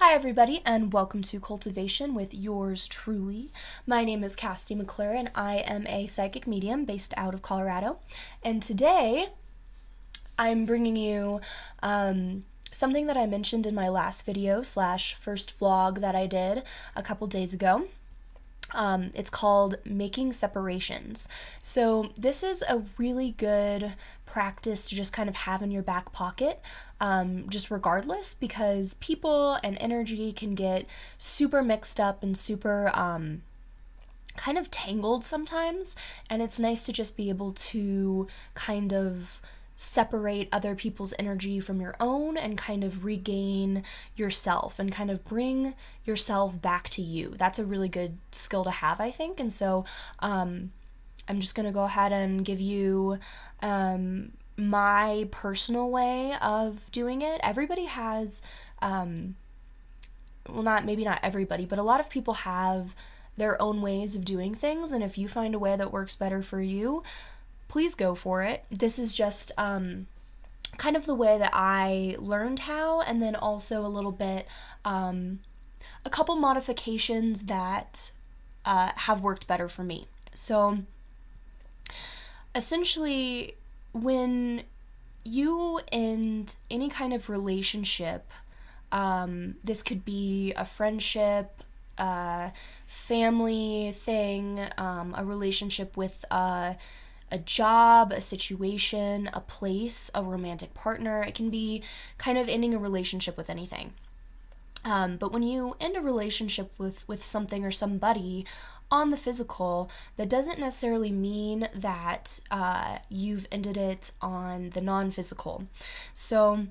Hi everybody and welcome to Cultivation with yours truly. My name is Cassidy McClure and I am a psychic medium based out of Colorado. And today I'm bringing you something that I mentioned in my last video / first vlog that I did a couple days ago. It's called Making Separations. So this is a really good practice to just kind of have in your back pocket, just regardless, because people and energy can get super mixed up and super kind of tangled sometimes, and it's nice to just be able to kind of separate other people's energy from your own and kind of regain yourself and kind of bring yourself back to you. That's a really good skill to have, I think. And so I'm just going to go ahead and give you my personal way of doing it. Everybody has, maybe not everybody, but a lot of people have their own ways of doing things. And if you find a way that works better for you, please go for it. This is just kind of the way that I learned how, and then also a little bit, a couple modifications that have worked better for me. So essentially, when you end any kind of relationship, this could be a friendship, family thing, a relationship with a job, a situation, a place, a romantic partner. It can be kind of ending a relationship with anything. But when you end a relationship with something or somebody on the physical, that doesn't necessarily mean that you've ended it on the non-physical. So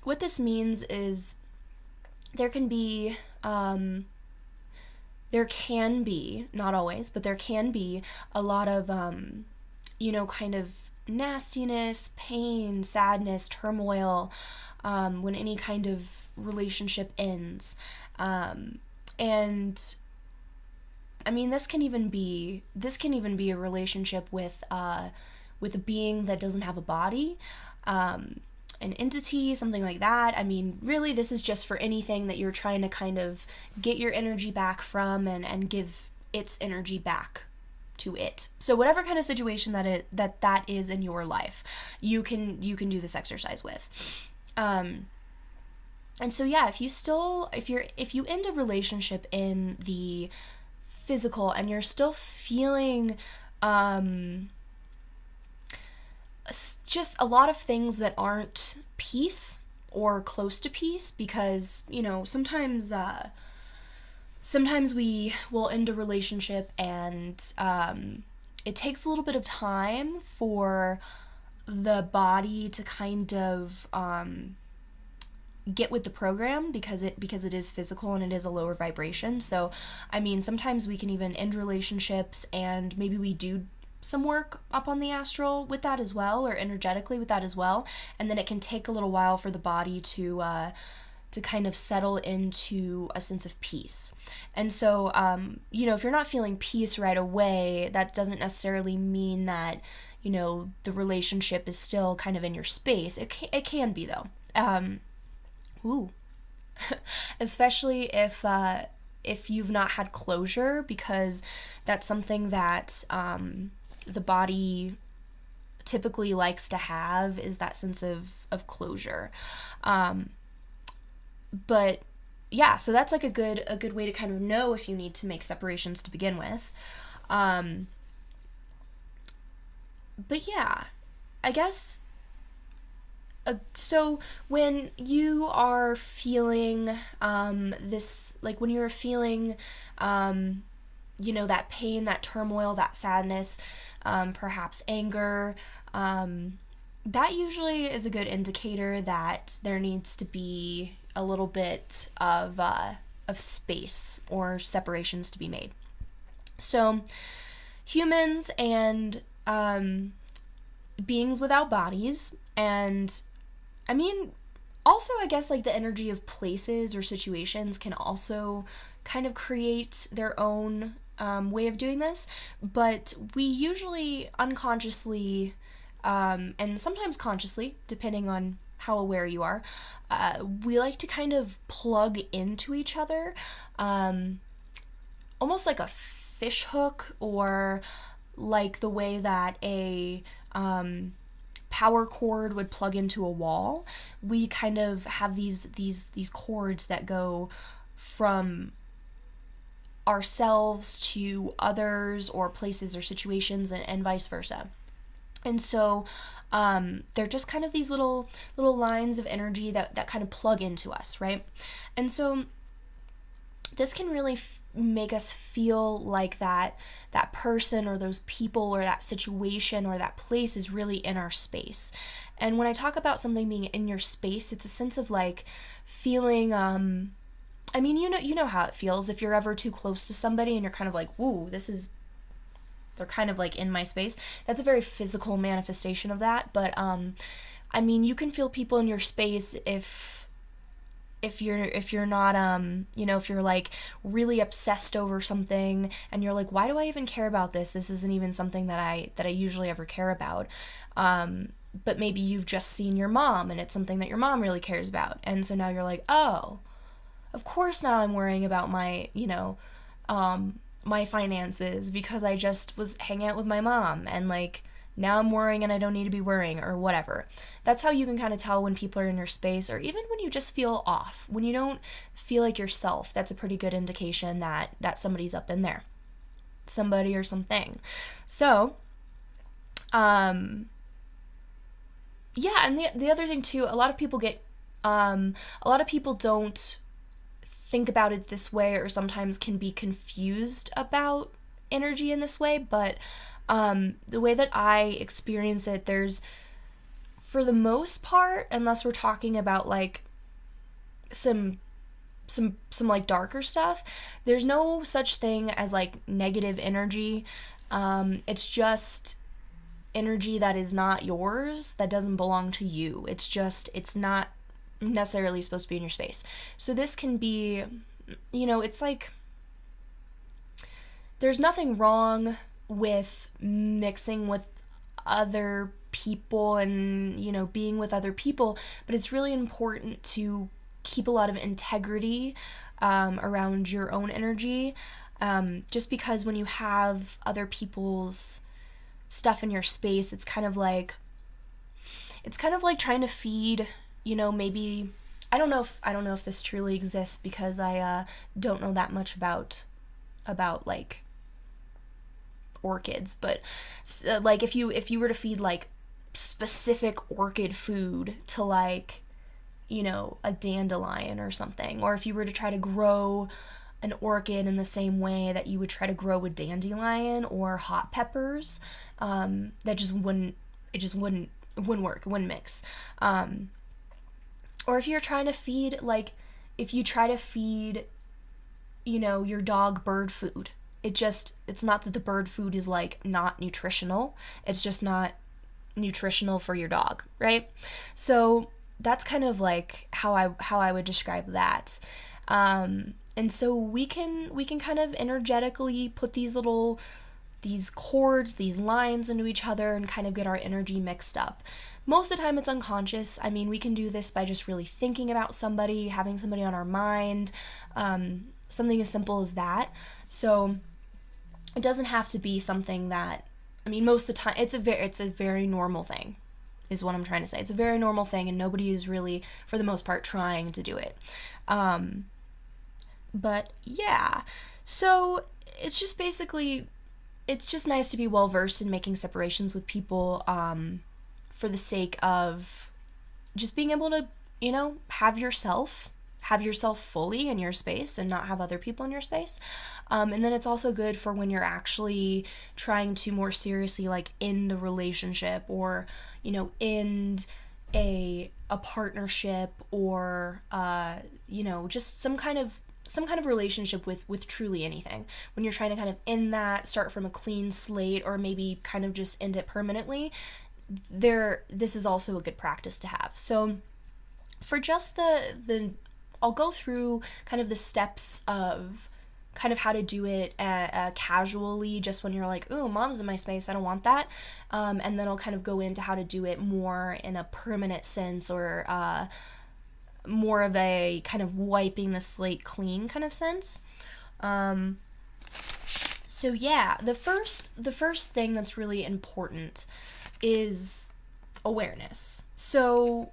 what this means is there can be, not always, but there can be a lot of kind of nastiness, pain, sadness, turmoil, when any kind of relationship ends. And I mean, this can even be a relationship with a being that doesn't have a body, an entity, something like that. I mean, really, this is just for anything that you're trying to kind of get your energy back from and give its energy back to it. So whatever kind of situation that is in your life, you can do this exercise with. And so yeah, if you end a relationship in the physical and you're still feeling just a lot of things that aren't peace or close to peace, because sometimes we will end a relationship and it takes a little bit of time for the body to kind of get with the program, because it is physical and it is a lower vibration. So, I mean, sometimes we can even end relationships and maybe we do some work up on the astral with that as well, or energetically with that as well, and then it can take a little while for the body to kind of settle into a sense of peace. And so, if you're not feeling peace right away, that doesn't necessarily mean that, the relationship is still kind of in your space. It can be, though. Especially if you've not had closure, because that's something that the body typically likes to have, is that sense of closure. But yeah, so that's like a good way to kind of know if you need to make separations to begin with. But yeah, I guess, so when you are feeling this, like when you're feeling that pain, that turmoil, that sadness, perhaps anger, that usually is a good indicator that there needs to be a little bit of space or separations to be made. So humans and beings without bodies, and I mean, also, I guess, like, the energy of places or situations can also kind of create their own way of doing this, but we usually unconsciously, and sometimes consciously, depending on how aware you are, we like to kind of plug into each other, almost like a fish hook, or like the way that a power cord would plug into a wall. We kind of have these cords that go from ourselves to others or places or situations, and vice versa. And so they're just kind of these little lines of energy that kind of plug into us, right? And so this can really make us feel like that person or those people or that situation or that place is really in our space. And when I talk about something being in your space, it's a sense of like feeling, I mean, you know how it feels if you're ever too close to somebody and you're kind of like, whoa, they're kind of like in my space. That's a very physical manifestation of that. But I mean, you can feel people in your space if you're not if you're like really obsessed over something and you're like, why do I even care about this? This isn't even something that I usually ever care about. But maybe you've just seen your mom and it's something that your mom really cares about. And so now you're like, oh, of course now I'm worrying about my, my finances because I just was hanging out with my mom, and like now I'm worrying and I don't need to be worrying, or whatever. That's how you can kind of tell when people are in your space, or even when you just feel off, when you don't feel like yourself. That's a pretty good indication that somebody's up in there, somebody or something. So yeah, and the other thing too, a lot of people don't think about it this way, or sometimes can be confused about energy in this way, but the way that I experience it, there's, for the most part, unless we're talking about like some like darker stuff, there's no such thing as like negative energy. It's just energy that is not yours, that doesn't belong to you. It's not necessarily supposed to be in your space. So this can be, it's like there's nothing wrong with mixing with other people and being with other people, but it's really important to keep a lot of integrity around your own energy, just because when you have other people's stuff in your space, it's kind of like trying to feed, maybe, I don't know if this truly exists, because I don't know that much about like orchids, but like if you were to feed like specific orchid food to like a dandelion or something, or if you were to try to grow an orchid in the same way that you would try to grow a dandelion or hot peppers, that just wouldn't work, it wouldn't mix. Or if you're trying to feed, your dog bird food, it's not that the bird food is like not nutritional, it's just not nutritional for your dog, right? So that's kind of like how I would describe that. And so we can kind of energetically put these cords, these lines into each other and kind of get our energy mixed up. Most of the time it's unconscious. I mean, we can do this by just really thinking about somebody, having somebody on our mind, something as simple as that. So it doesn't have to be something that, I mean, most of the time it's a very normal thing, is what I'm trying to say. It's a very normal thing, and nobody is really, for the most part, trying to do it. But yeah, so it's just basically, it's just nice to be well versed in making separations with people, for the sake of just being able to, have yourself fully in your space and not have other people in your space. And then it's also good for when you're actually trying to more seriously like end the relationship, or, end a partnership, or, just some kind of relationship with truly anything. When you're trying to kind of end that, start from a clean slate, or maybe kind of just end it permanently, this is also a good practice to have. So for just the I'll go through kind of the steps of kind of how to do it casually, just when you're like, ooh, mom's in my space, I don't want that. And then I'll kind of go into how to do it more in a permanent sense, or more of a kind of wiping the slate clean kind of sense. So yeah, the first thing that's really important is awareness. So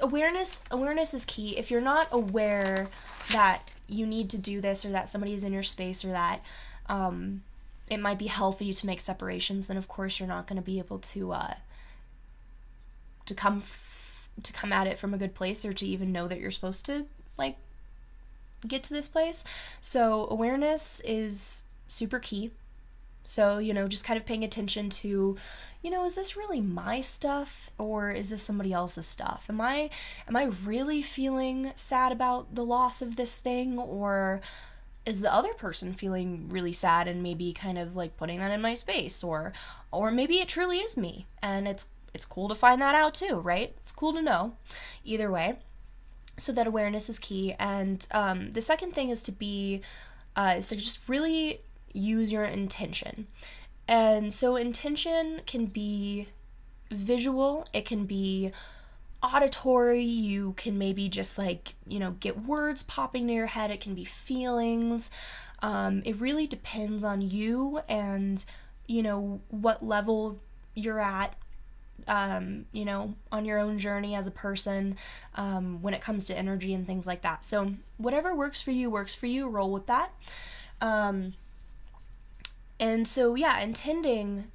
awareness is key. If you're not aware that you need to do this, or that somebody is in your space, or that it might be healthy to make separations, then of course you're not going to be able to come at it from a good place, or to even know that you're supposed to like get to this place. So awareness is super key. So, just kind of paying attention to, is this really my stuff, or is this somebody else's stuff? Am I really feeling sad about the loss of this thing, or is the other person feeling really sad and maybe kind of like putting that in my space, or maybe it truly is me, and it's cool to find that out too, right? It's cool to know either way. So that awareness is key. And the second thing is to just really use your intention. And so intention can be visual, it can be auditory, you can maybe just get words popping to your head, it can be feelings. It really depends on you and, what level you're at, on your own journey as a person, when it comes to energy and things like that. So whatever works for you, roll with that. And so, yeah, intending,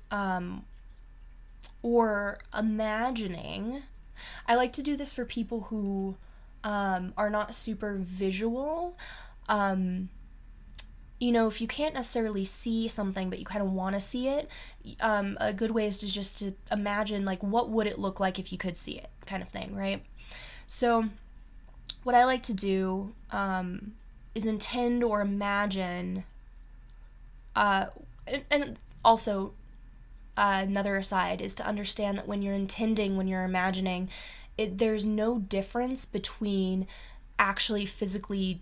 or imagining, I like to do this for people who, are not super visual. If you can't necessarily see something, but you kind of want to see it, a good way is just to imagine, what would it look like if you could see it, kind of thing, right? So what I like to do is intend or imagine, and also another aside is to understand that when you're intending, when you're imagining, there's no difference between actually physically,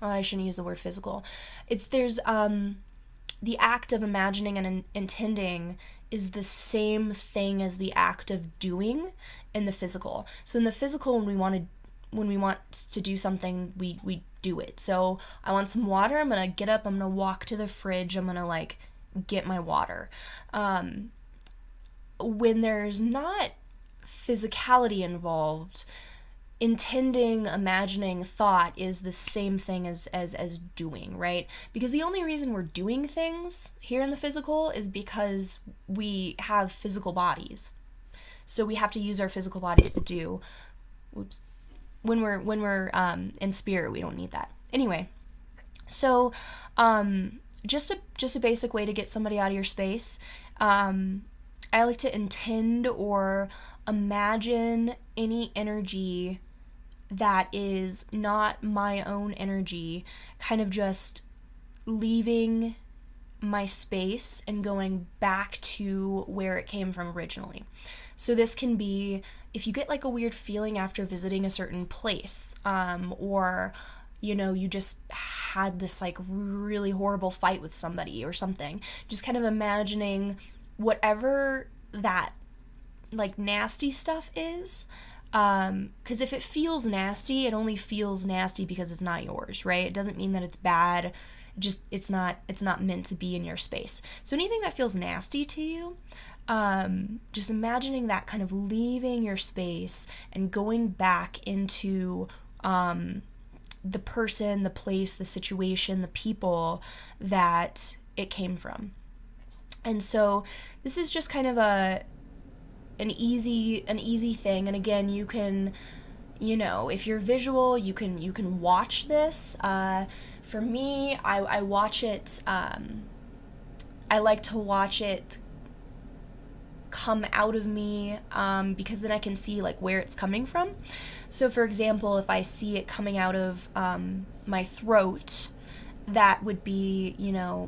I shouldn't use the word physical. There's the act of imagining and intending is the same thing as the act of doing in the physical. So in the physical, when we want to do something, we do it. So I want some water, I'm gonna get up, I'm gonna walk to the fridge, I'm gonna get my water. When there's not physicality involved, intending, imagining, thought is the same thing as doing, right? Because the only reason we're doing things here in the physical is because we have physical bodies. So we have to use our physical bodies to do. When we're in spirit, we don't need that. Anyway, so just a basic way to get somebody out of your space. I like to intend or imagine any energy that is not my own energy, kind of just leaving my space and going back to where it came from originally. So this can be if you get a weird feeling after visiting a certain place, or you just had this really horrible fight with somebody or something, just kind of imagining whatever that nasty stuff is, because if it feels nasty, it only feels nasty because it's not yours, right? It doesn't mean that it's bad. It's not meant to be in your space. So anything that feels nasty to you, just imagining that kind of leaving your space and going back into the person, the place, the situation, the people that it came from. And so this is just kind of an easy thing. And again, you can, if you're visual, you can watch this. For me, I watch it, I like to watch it come out of me, because then I can see where it's coming from. So for example, if I see it coming out of my throat, that would be,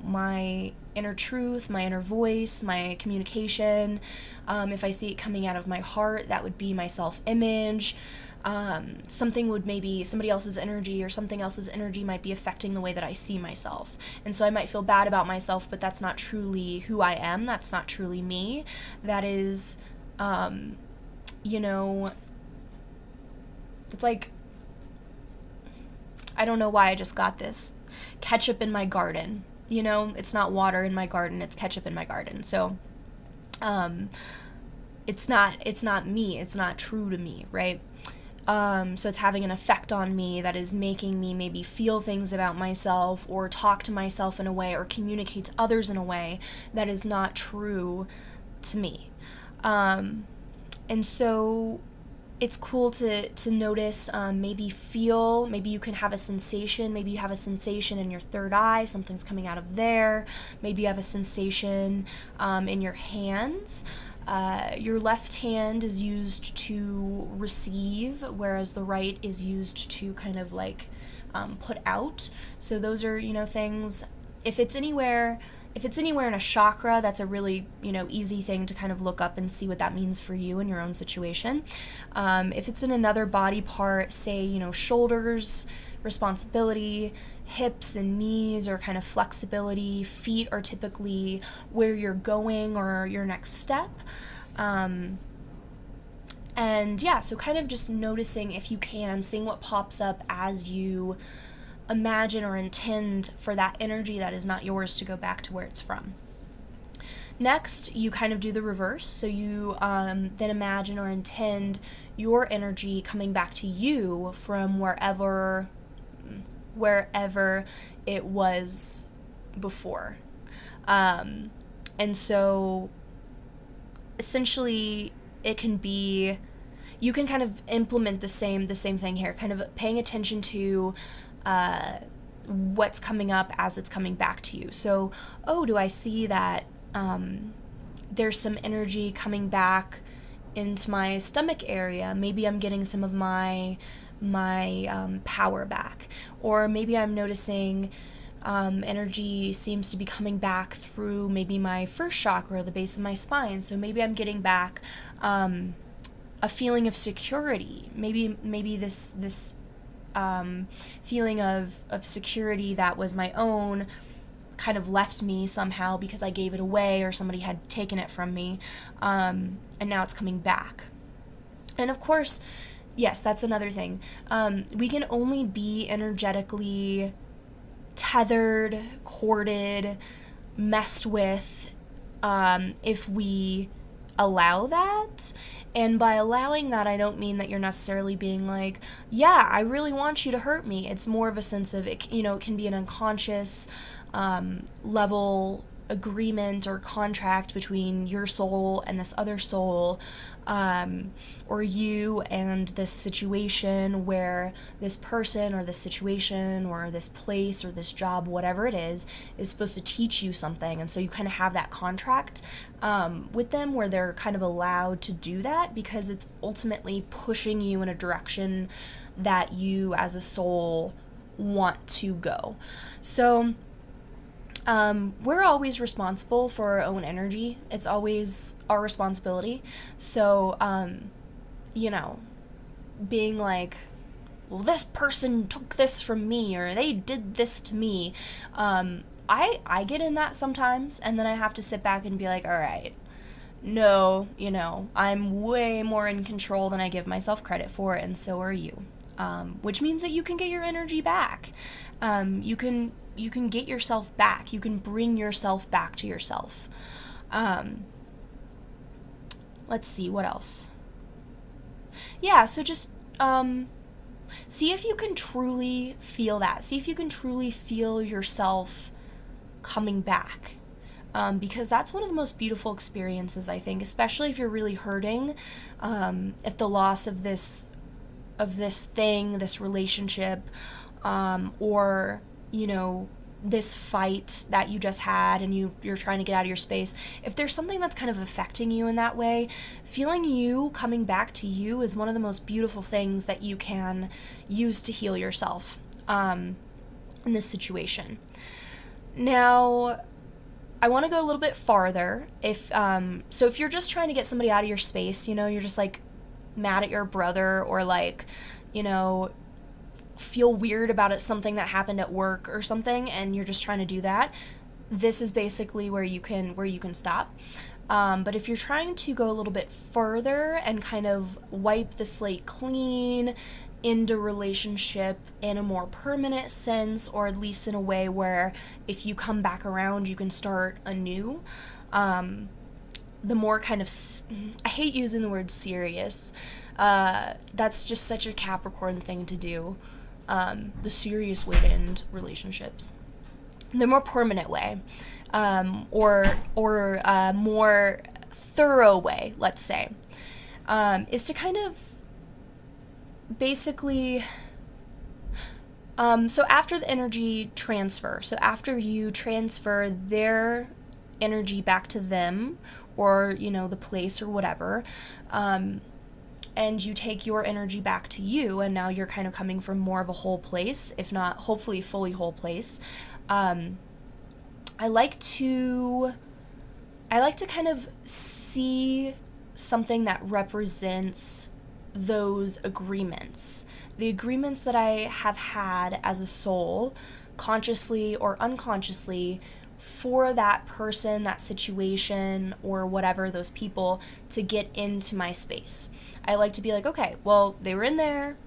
my inner truth, my inner voice, my communication. If I see it coming out of my heart, that would be my self-image. something would maybe, somebody else's energy or something else's energy might be affecting the way that I see myself. And so I might feel bad about myself, but that's not truly who I am. That's not truly me. That is, you know, it's like, I don't know why I just got this. Ketchup in my garden. You know, it's not water in my garden, it's ketchup in my garden. So, it's not me, it's not true to me, right? So it's having an effect on me that is making me maybe feel things about myself or talk to myself in a way or communicate to others in a way that is not true to me. And so it's cool to notice, maybe you can have a sensation, maybe you have a sensation in your third eye, something's coming out of there, maybe you have a sensation in your hands. Your left hand is used to receive, whereas the right is used to kind of like put out. So those are, things. If it's anywhere in a chakra, that's a really, easy thing to kind of look up and see what that means for you in your own situation. If it's in another body part, say, shoulders, responsibility, hips and knees are kind of flexibility, feet are typically where you're going or your next step. And yeah, so kind of just noticing, if you can, seeing what pops up as you imagine or intend for that energy that is not yours to go back to where it's from. Next, you kind of do the reverse. So you then imagine or intend your energy coming back to you from wherever it was before. And so essentially it can be, you can kind of implement the same thing here, kind of paying attention to what's coming up as it's coming back to you. So, do I see that there's some energy coming back into my stomach area? Maybe I'm getting some of my power back. Or maybe I'm noticing energy seems to be coming back through maybe my first chakra, the base of my spine. So maybe I'm getting back a feeling of security. Maybe this feeling of security that was my own kind of left me somehow because I gave it away or somebody had taken it from me, and now it's coming back. And of course, yes, that's another thing. We can only be energetically tethered, corded, messed with, if we allow that. And by allowing that, I don't mean that you're necessarily being like, yeah, I really want you to hurt me. It's more of a sense of, it can be an unconscious level agreement or contract between your soul and this other soul, or you and this situation where this person or this situation or this place or this job, whatever it is supposed to teach you something. And so you kind of have that contract with them where they're kind of allowed to do that because it's ultimately pushing you in a direction that you as a soul want to go. So we're always responsible for our own energy. It's always our responsibility. So, being like, well, this person took this from me or they did this to me. I get in that sometimes, and then I have to sit back and be like, all right, no, I'm way more in control than I give myself credit for, and so are you. Which means that you can get your energy back. You can get yourself back. You can bring yourself back to yourself. Let's see, what else? Yeah, so just see if you can truly feel that. See if you can truly feel yourself coming back. Because that's one of the most beautiful experiences, I think, especially if you're really hurting. If the loss of this thing, this relationship, or this fight that you just had and you're trying to get out of your space, if there's something that's kind of affecting you in that way, feeling you coming back to you is one of the most beautiful things that you can use to heal yourself in this situation. Now, I want to go a little bit farther. If you're just trying to get somebody out of your space, you're just like, mad at your brother, or like, you know, feel weird about it, something that happened at work or something, and you're just trying to do that, this is basically where you can stop. But if you're trying to go a little bit further and kind of wipe the slate clean, end a relationship in a more permanent sense, or at least in a way where if you come back around, you can start anew, the more kind of, I hate using the word serious. That's just such a Capricorn thing to do. The serious way to end relationships. The more permanent way, or more thorough way, let's say, is to kind of basically, so after the energy transfer, so after you transfer their energy back to them, or, you know, the place or whatever, and you take your energy back to you, and now you're kind of coming from more of a whole place, if not hopefully fully whole place. I like to kind of see something that represents those agreements. The agreements that I have had as a soul, consciously or unconsciously, for that person, that situation, or whatever, those people, to get into my space. I like to be like, okay, well, they were in there,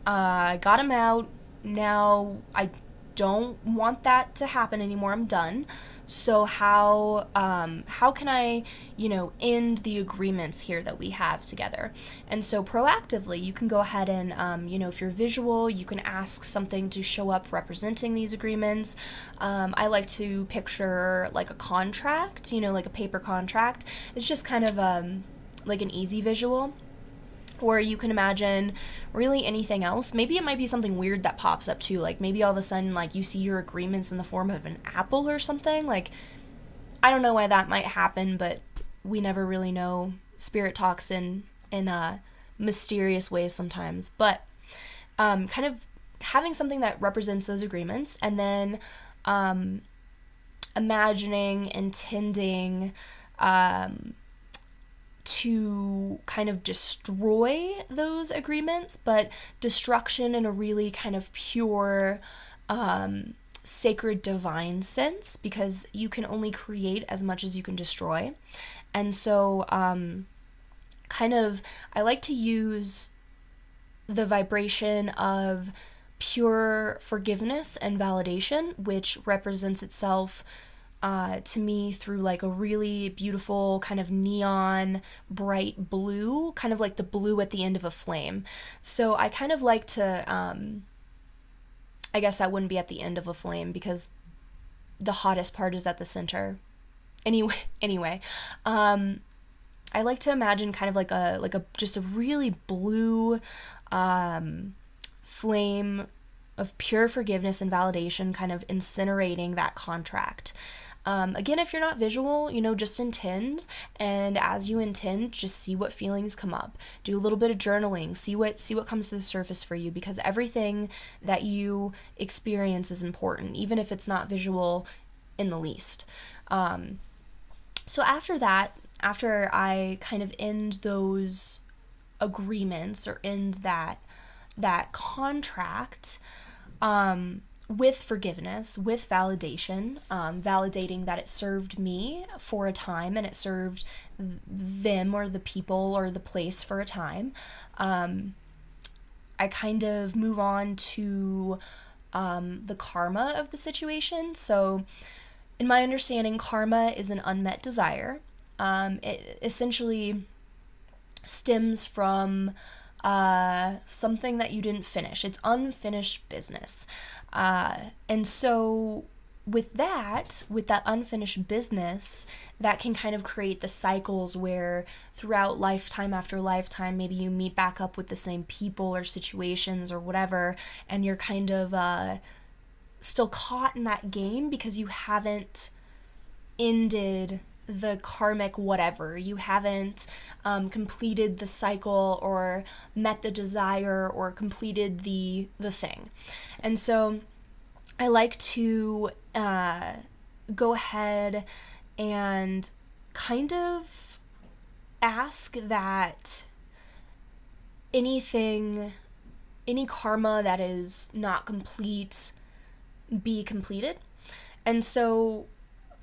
I got them out, now I don't want that to happen anymore, I'm done. So how can I, you know, end the agreements here that we have together? And so proactively, you can go ahead and, you know, if you're visual, you can ask something to show up representing these agreements. I like to picture like a contract, you know, like a paper contract. It's just kind of like an easy visual. Or you can imagine really anything else. Maybe it might be something weird that pops up too. Like maybe all of a sudden, like you see your agreements in the form of an apple or something. Like, I don't know why that might happen, but we never really know. Spirit talks in mysterious ways sometimes. But kind of having something that represents those agreements, and then imagining, intending, to kind of destroy those agreements, but destruction in a really kind of pure, sacred, divine sense, because you can only create as much as you can destroy. And so, kind of, I like to use the vibration of pure forgiveness and validation, which represents itself to me through like a really beautiful kind of neon bright blue, kind of like the blue at the end of a flame. So I kind of like to, I guess that wouldn't be at the end of a flame because the hottest part is at the center. Anyway, I like to imagine kind of like a just a really blue flame of pure forgiveness and validation, kind of incinerating that contract. Again, if you're not visual, you know, just intend, and as you intend, just see what feelings come up. Do a little bit of journaling, see what comes to the surface for you, because everything that you experience is important, even if it's not visual in the least. So after that, after I kind of end those agreements or end that contract, with forgiveness, with validation, validating that it served me for a time and it served them or the people or the place for a time, I kind of move on to the karma of the situation. So in my understanding, karma is an unmet desire. It essentially stems from something that you didn't finish. It's unfinished business. And so with that unfinished business, that can kind of create the cycles where throughout lifetime after lifetime, maybe you meet back up with the same people or situations or whatever, and you're kind of still caught in that game because you haven't ended the karmic whatever. You haven't completed the cycle or met the desire or completed the thing. And so I like to go ahead and kind of ask that anything, any karma that is not complete be completed. And so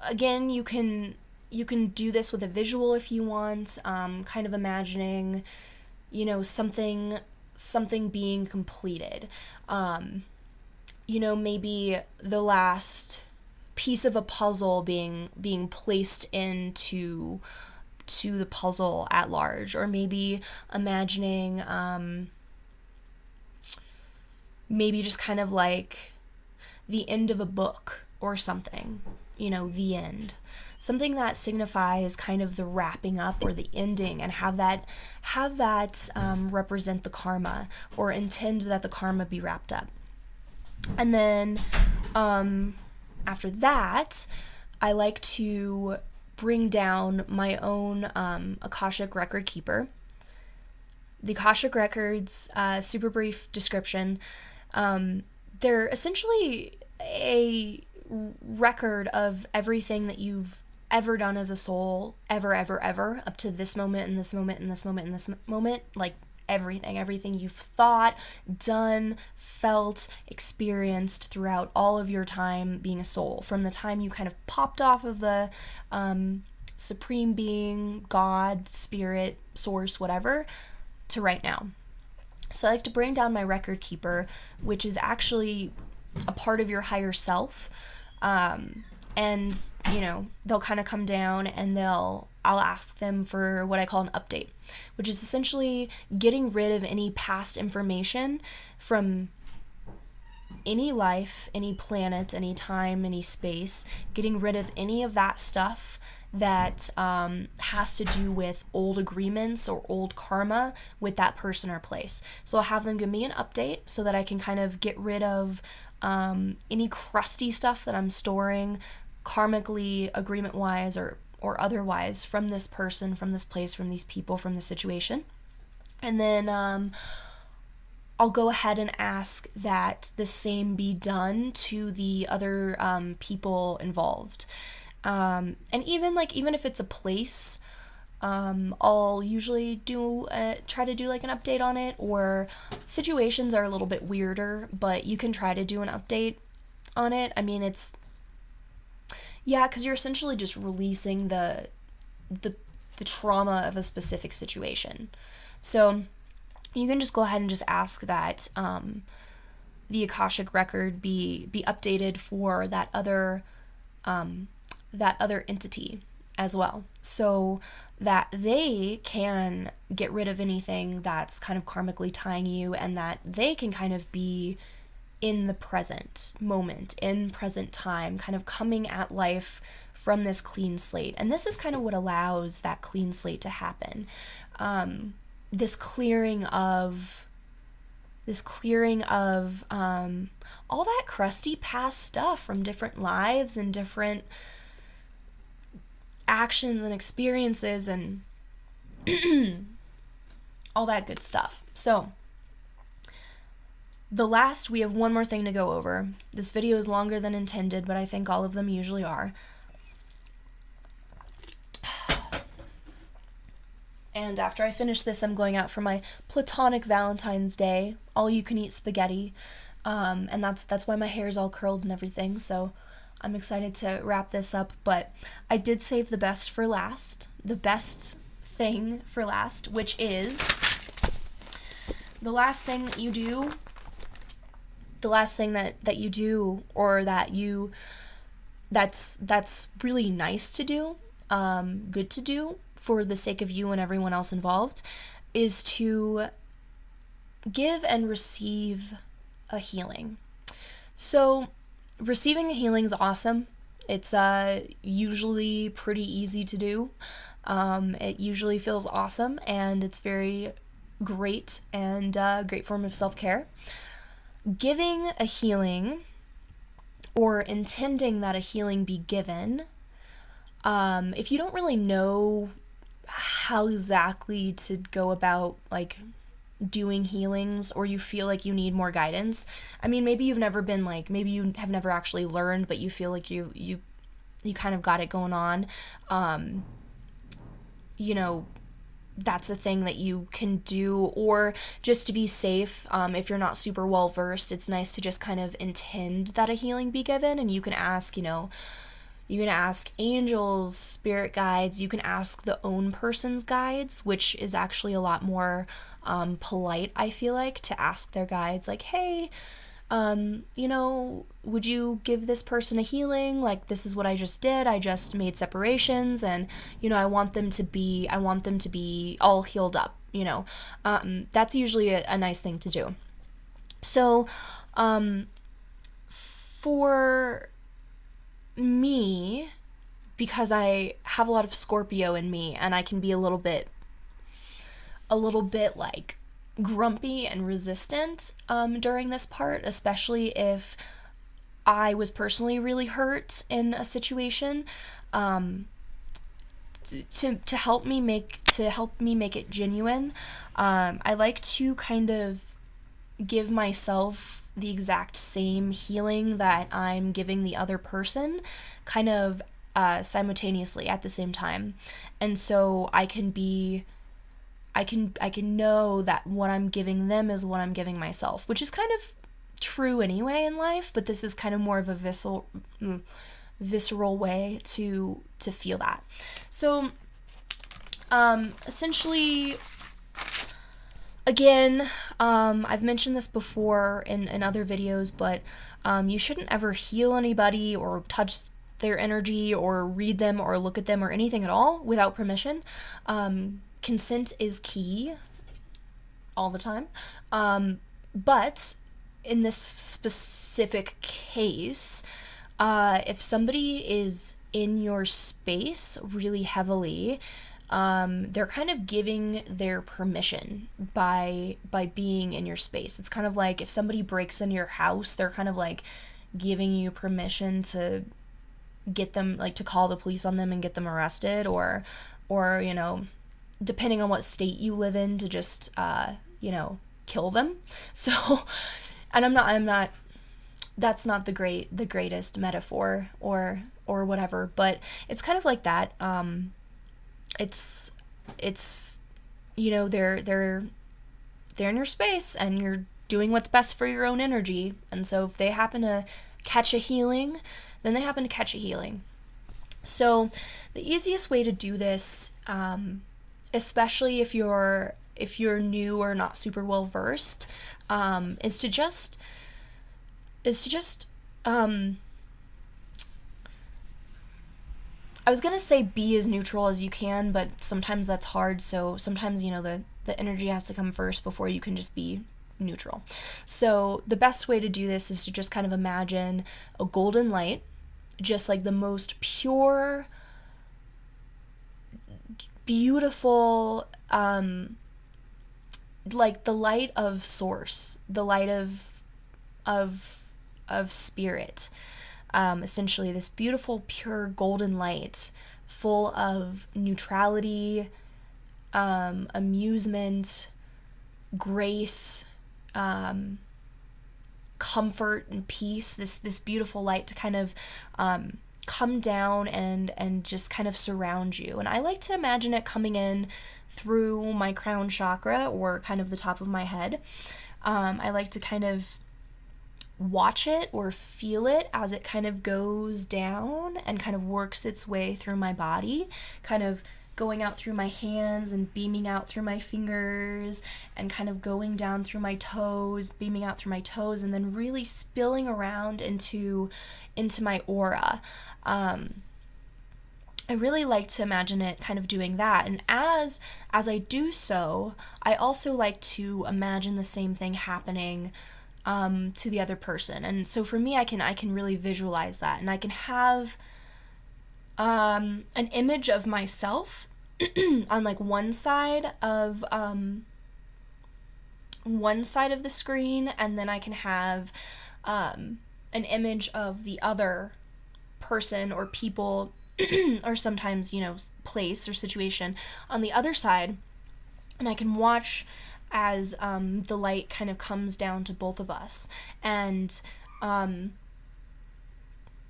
again, you can do this with a visual if you want, kind of imagining, something being completed. Maybe the last piece of a puzzle being placed into the puzzle at large, or maybe imagining maybe just kind of like the end of a book or something, the end. Something that signifies kind of the wrapping up or the ending, and have that represent the karma, or intend that the karma be wrapped up. And then after that, I like to bring down my own Akashic record keeper. The Akashic records, super brief description, they're essentially a record of everything that you've ever done as a soul, ever, up to this moment, and this moment, and this moment, and this moment, like everything you've thought, done, felt, experienced throughout all of your time being a soul, from the time you kind of popped off of the supreme being, God, spirit, source, whatever, to right now. So I like to bring down my record keeper, which is actually a part of your higher self. And, they'll kind of come down, and I'll ask them for what I call an update, which is essentially getting rid of any past information from any life, any planet, any time, any space, getting rid of any of that stuff that has to do with old agreements or old karma with that person or place. So I'll have them give me an update so that I can kind of get rid of any crusty stuff that I'm storing karmically, agreement-wise, or otherwise, from this person, from this place, from these people, from the situation. And then I'll go ahead and ask that the same be done to the other people involved. And even if it's a place, I'll usually try to do like an update on it, or situations are a little bit weirder, but you can try to do an update on it. I mean, because you're essentially just releasing the trauma of a specific situation. So you can just go ahead and just ask that the Akashic record be updated for that other entity as well, so that they can get rid of anything that's kind of karmically tying you, and that they can kind of be in the present moment, in present time, kind of coming at life from this clean slate. And this is kind of what allows that clean slate to happen. This clearing of all that crusty past stuff from different lives and different actions and experiences and all that good stuff. So we have one more thing to go over. This video is longer than intended, but I think all of them usually are. And after I finish this, I'm going out for my platonic Valentine's Day, all-you-can-eat spaghetti, and that's why my hair is all curled and everything, so I'm excited to wrap this up. But I did save the best for last, the best thing for last, which is the last thing that you do, or that's really nice to do, good to do for the sake of you and everyone else involved, is to give and receive a healing. So receiving a healing is awesome. It's usually pretty easy to do. It usually feels awesome, and it's very great, and a great form of self-care. Giving a healing, or intending that a healing be given, if you don't really know how exactly to go about doing healings, or you feel like you need more guidance, I mean, maybe you have never actually learned, but you feel like you kind of got it going on, that's a thing that you can do, or just to be safe, if you're not super well versed, it's nice to just kind of intend that a healing be given, and you can ask, you can ask angels, spirit guides, you can ask the own person's guides, which is actually a lot more polite, I feel like, to ask their guides, like, hey, would you give this person a healing? Like, this is what I just did. I just made separations, and, I want them to be all healed up, That's usually a nice thing to do. So, for me, because I have a lot of Scorpio in me, and I can be a little bit like grumpy and resistant during this part, especially if I was personally really hurt in a situation. To help me make it genuine, I like to kind of give myself the exact same healing that I'm giving the other person, kind of simultaneously at the same time, and so I can know that what I'm giving them is what I'm giving myself, which is kind of true anyway in life, but this is kind of more of a visceral way to feel that. So, essentially, again, I've mentioned this before in other videos, but you shouldn't ever heal anybody or touch their energy or read them or look at them or anything at all without permission. Consent is key all the time. But in this specific case, if somebody is in your space really heavily, they're kind of giving their permission by being in your space. It's kind of like if somebody breaks into your house, they're kind of like giving you permission to get them, like, to call the police on them and get them arrested, or depending on what state you live in, to just kill them. So, and I'm not that's not the greatest metaphor or whatever, but it's kind of like that. It's they're in your space, and you're doing what's best for your own energy, and so if they happen to catch a healing, then they happen to catch a healing. So the easiest way to do this, especially if you're new or not super well versed, is to just I was gonna say be as neutral as you can, but sometimes that's hard. So sometimes the energy has to come first before you can just be neutral. So the best way to do this is to just kind of imagine a golden light, just like the most pure, beautiful, like the light of source, the light of spirit. Essentially this beautiful, pure golden light full of neutrality, amusement, grace, comfort and peace, this beautiful light to kind of come down and just kind of surround you. And I like to imagine it coming in through my crown chakra, or kind of the top of my head. I like to kind of watch it or feel it as it kind of goes down and kind of works its way through my body, kind of going out through my hands and beaming out through my fingers, and kind of going down through my toes, beaming out through my toes, and then really spilling around into my aura. I really like to imagine it kind of doing that. And as I do so, I also like to imagine the same thing happening to the other person. And so for me, I can really visualize that, and I can have an image of myself on like one side of the screen, and then I can have an image of the other person or people or sometimes place or situation on the other side, and I can watch as the light kind of comes down to both of us. And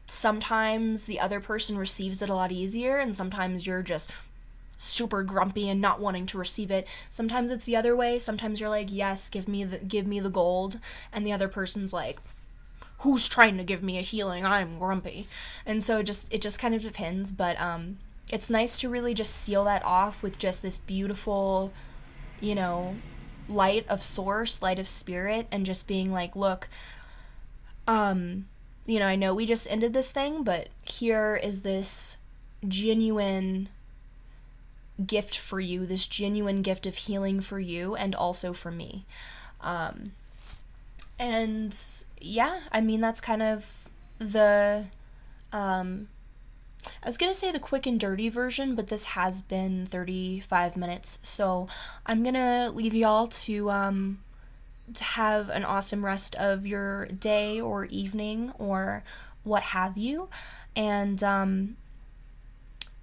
sometimes the other person receives it a lot easier, and sometimes you're just super grumpy and not wanting to receive it. Sometimes it's the other way. Sometimes you're like, yes, give me the gold, and the other person's like, who's trying to give me a healing? I'm grumpy. And so it just kind of depends, but it's nice to really just seal that off with just this beautiful, you know, light of source, light of spirit, and just being like, look, you know, I know we just ended this thing, but here is this genuine gift for you, this genuine gift of healing for you and also for me. And yeah, I mean, that's kind of the, I was going to say the quick and dirty version, but this has been 35 minutes. So I'm going to leave y'all to have an awesome rest of your day or evening or what have you. And,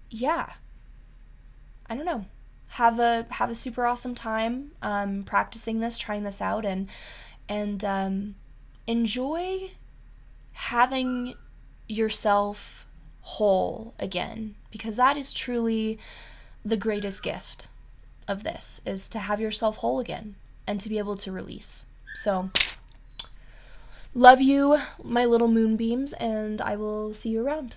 yeah, I don't know. Have a super awesome time, practicing this, trying this out, and enjoy having yourself whole again, because that is truly the greatest gift of this, is to have yourself whole again and to be able to release. So, love you, my little moonbeams, and I will see you around.